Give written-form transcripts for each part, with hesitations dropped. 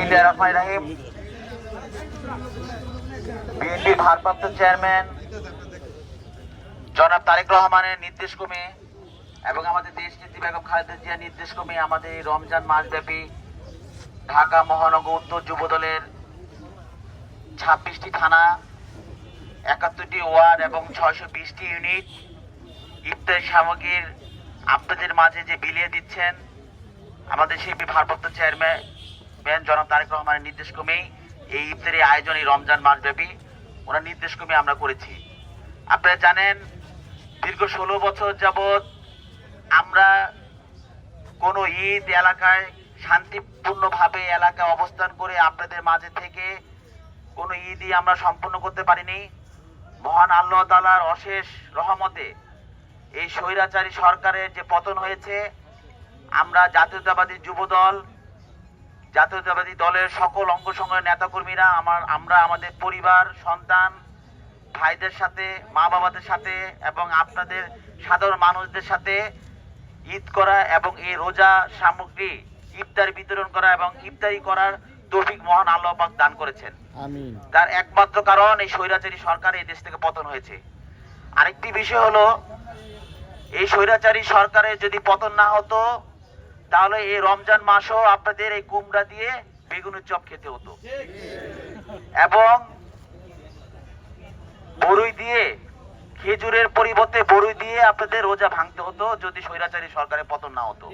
বিসমিল্লাহির রহমানির রহিম। বিএনপির ভারপ্রাপ্ত চেয়ারম্যান জনাব তারেক রহমানের নির্দেশক্রমে এবং আমাদের দেশনেত্রী বেগম খালেদা জিয়ার নির্দেশক্রমে আমাদের এই রমজান মাসব্যাপী ঢাকা মহানগর উত্তর যুবদলের 26টি থানা, 71টি ওয়ার্ড এবং 620টি ইউনিট ইফতারি সামগ্রীর আপনাদের মাঝে যে বিলিয়ে দিচ্ছেন আমাদের সেই ভারপ্রাপ্ত চেয়ারম্যান জনাব তারেক রহমানের নির্দেশক্রমেই এই ইফতারি আয়োজন এই রমজান মাসব্যাপী ওনার নির্দেশক্রমে আমরা করেছি। আপনারা জানেন দীর্ঘ 16 বছর যাবৎ আমরা কোনো ঈদ এলাকায় শান্তিপূর্ণভাবে এলাকায় অবস্থান করে আপনাদের মাঝে থেকে কোনো ঈদই আমরা সম্পন্ন করতে পারিনি। মহান আল্লাহ তাআলার অশেষ রহমতে এই স্বৈরাচারী সরকারের যে পতন হয়েছে, আমরা জাতীয়তাবাদী যুবদল, জাতীয়তাবাদী দলের সকল অঙ্গ সংগঠনের নেতাকর্মীরা আমরা আমাদের পরিবার, সন্তান, ভাইদের সাথে, মা বাবাদের সাথে এবং আপনাদের সাধারণ মানুষদের সাথে ঈদ করা এবং এই রোজা সামগ্রী ইফতার বিতরণ করা এবং ইফতারি করার তৌফিক মহান আল্লাহ পাক দান করেছেন। আমিন। তার একমাত্র কারণ এই স্বৈরাচারী সরকার এই দেশ থেকে পতন হয়েছে। আরেকটি বিষয় হলো এই স্বৈরাচারী সরকারের যদি পতন না হতো তাহলে এই রমজান মাসও আপনাদের এই কুমড়া দিয়ে বেগুনের চপ খেতে হতো এবং বড়ই দিয়ে, খেজুরের পরিবর্তে বড়ই দিয়ে আপনাদের রোজা ভাঙতে হতো যদি স্বৈরাচারী সরকারের পতন না হতো।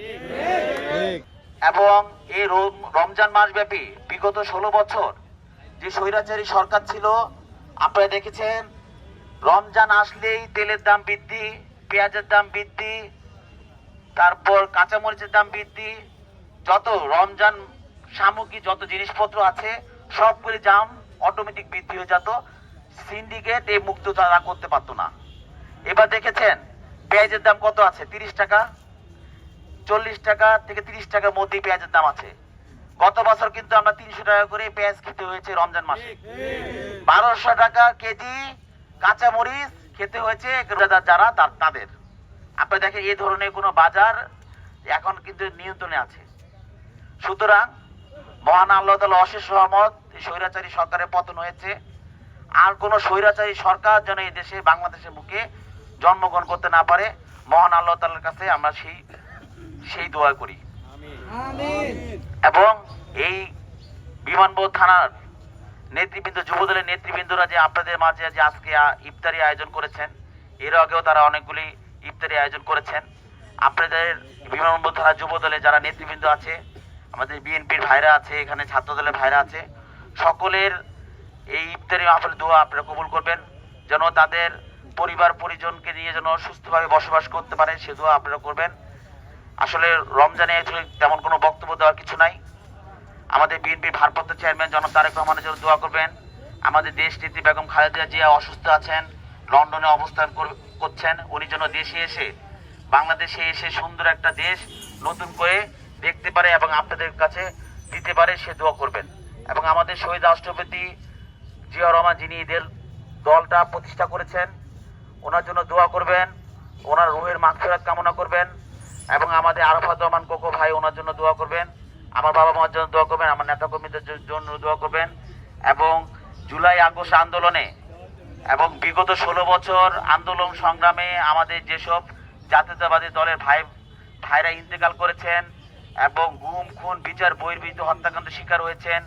এবং এই রমজান মাস ব্যাপী বিগত 16 বছর যে স্বৈরাচারী সরকার ছিল, আপনারা দেখেছেন রমজান আসলেই তেলের দাম বৃদ্ধি, পেঁয়াজের দাম বৃদ্ধি, তারপর কাঁচামরিচের দাম বৃদ্ধি, যত রমজান সামগ্রী যত জিনিসপত্র আছে সবগুলি দাম অটোমেটিক বৃদ্ধি হয়ে যেত। সিন্ডিকেট এই মুক্ত তারা করতে পারতো না। এবার দেখেছেন পেঁয়াজের দাম কত আছে, 30 টাকা, 40 টাকা থেকে 30 টাকার মধ্যে পেঁয়াজের দাম আছে। গত বছর কিন্তু আমরা 300 টাকা করে পেঁয়াজ খেতে হয়েছে রমজান মাসে। 1200 টাকা কেজি কাঁচামরিচ খেতে হয়েছে যারা তাদের। আপনি দেখেন এই ধরনের কোনো বাজার এখন কিন্তু নিয়ন্ত্রণে আছে। সুতরাং মহান আল্লাহ তাআলা অশেষ রহমত, স্বৈরাচারী সরকারের পতন হয়েছে। আর কোন স্বৈরাচারী সরকার যেন এই দেশে বাংলাদেশের বুকে জন্মগ্রহণ করতে না পারে, মহান আল্লাহ তাআলার কাছে আমরা সেই দোয়া করি। এবং এই বিমানবন্দর থানার নেতৃবৃন্দ, যুবদলের নেতৃবৃন্দরা যে আপনাদের মাঝে যে আজকে ইফতারি আয়োজন করেছেন, এর আগেও তারা অনেকগুলি ইফতারি আয়োজন করেছেন। আপনাদের বিমানবন্দর থানার যুবদলে যারা নেতৃবৃন্দ আছে, আমাদের বিএনপির ভাইরা আছে, এখানে ছাত্রদলের ভাইরা আছে, সকলের এই ইফতারি মাহফিল দোয়া আপনারা কবুল করবেন, যেন তাদের পরিবার পরিজনকে নিয়ে যেন সুস্থভাবে বসবাস করতে পারে, সে দোয়া আপনারা করবেন। আসলে রমজানে তেমন কোনো বক্তব্য দেওয়ার কিছু নাই। আমাদের বিএনপির ভারপ্রাপ্ত চেয়ারম্যান জনাব তারেক রহমানের জন্য দোয়া করবেন। আমাদের দেশ নেত্রী বেগম খালেদা জিয়া অসুস্থ আছেন, লন্ডনে অবস্থান করছেন, উনি যেন দেশে এসে, বাংলাদেশে এসে সুন্দর একটা দেশ নতুন করে দেখতে পারে এবং আপনাদের কাছে দিতে পারে, সে দোয়া করবেন। এবং আমাদের শহীদ রাষ্ট্রপতি জিয়াউর রহমান, যিনি দলটা প্রতিষ্ঠা করেছেন, ওনার জন্য দোয়া করবেন, ওনার রুহের মাগফিরাত কামনা করবেন। এবং আমাদের আরাফাত রহমান কোকো ভাই, ওনার জন্য দোয়া করবেন। আমার বাবা মার জন্য দোয়া করবেন, আমার নেতাকর্মীদের জন্য দোয়া করবেন। এবং জুলাই আগস্ট আন্দোলনে এবং বিগত 16 বছর আন্দোলন সংগ্রামে আমাদের যেসব জাতীয়তাবাদী দলের ভাইরা ইন্তেকাল করেছেন এবং গুম, খুন, বিচার বহির্ভূত হত্যাকাণ্ডের শিকার হয়েছেন,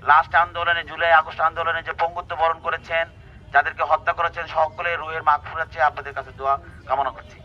লাস্ট আন্দোলনে জুলাই আগস্ট আন্দোলনে যে পঙ্গুত্ব বরণ করেছেন, যাদেরকে হত্যা করেছেন, সকলের রুহের মাগফিরাত চেয়ে আপনাদের কাছে দোয়া কামনা করছি।